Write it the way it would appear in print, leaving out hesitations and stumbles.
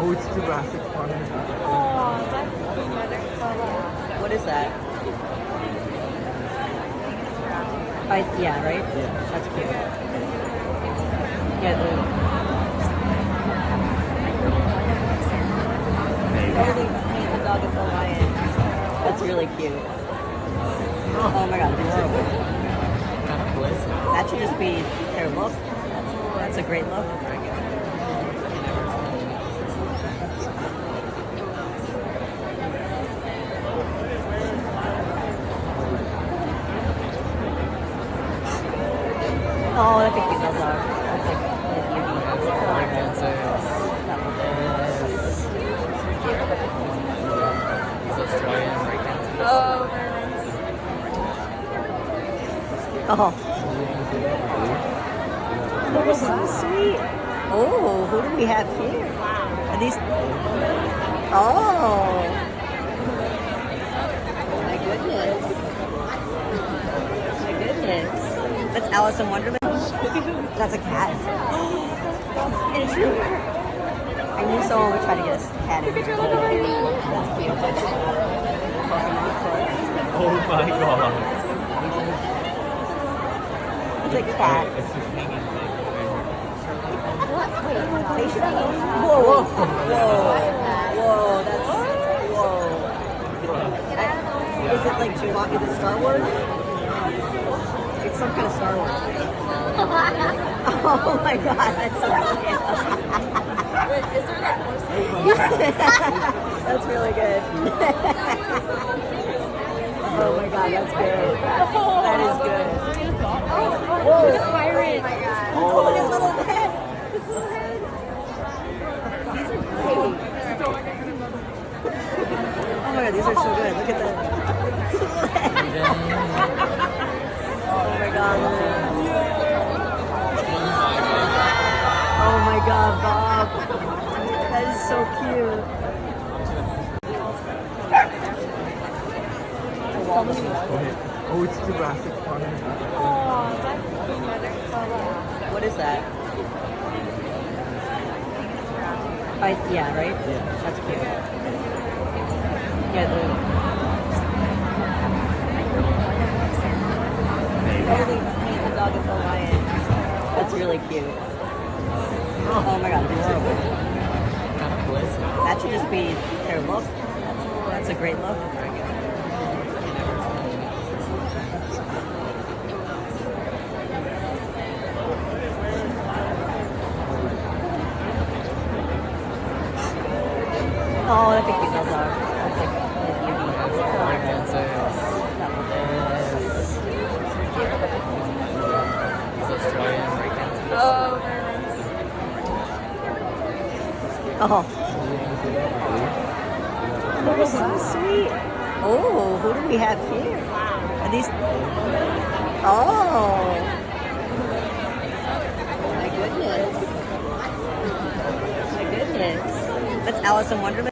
Oh, it's Jurassic Park. Oh, that's cute. What is that? Yeah, right? Yeah. That's cute. Yeah, the dog is the lion. That's really cute. Oh my god, adorable. That should just be their look. That's a great look. Oh, that's a cute little dog. That's like Oh, very nice. oh. They're so sweet. Oh, who do we have here? Are these? Oh. My goodness. My goodness. That's Alice in Wonderland. That's a cat. It's true. I knew someone would try to get a cat in here. That's cute. Oh my god. It's a cat. It's just hanging They should be. Whoa, whoa, whoa, whoa, that's, whoa. Is it like Chewbacca, is it Star Wars? It's some kind of Star Wars thing. Oh my god, that's so cute. Wait, is there that horse? That's really good. Oh my god, that's good. That is good. Oh, it's a pirate. Oh, his little head. His little head. These are great. Oh my god, these are so good. Look at that. Oh my god. Oh my god, Bob. That is so cute. Oh, it's Jurassic Park. Oh, that's cute. What is that? Yeah, right? Yeah. That's cute. Yeah, the dog is the lion. That's really cute. Oh my god, adorable. That should just be their look. That's a great look. Oh, that's a cute little dog. That's like Oh, very nice. oh. They're so sweet. Oh, who do we have here? Are these? Oh. My goodness. My goodness. That's Alice in Wonderland.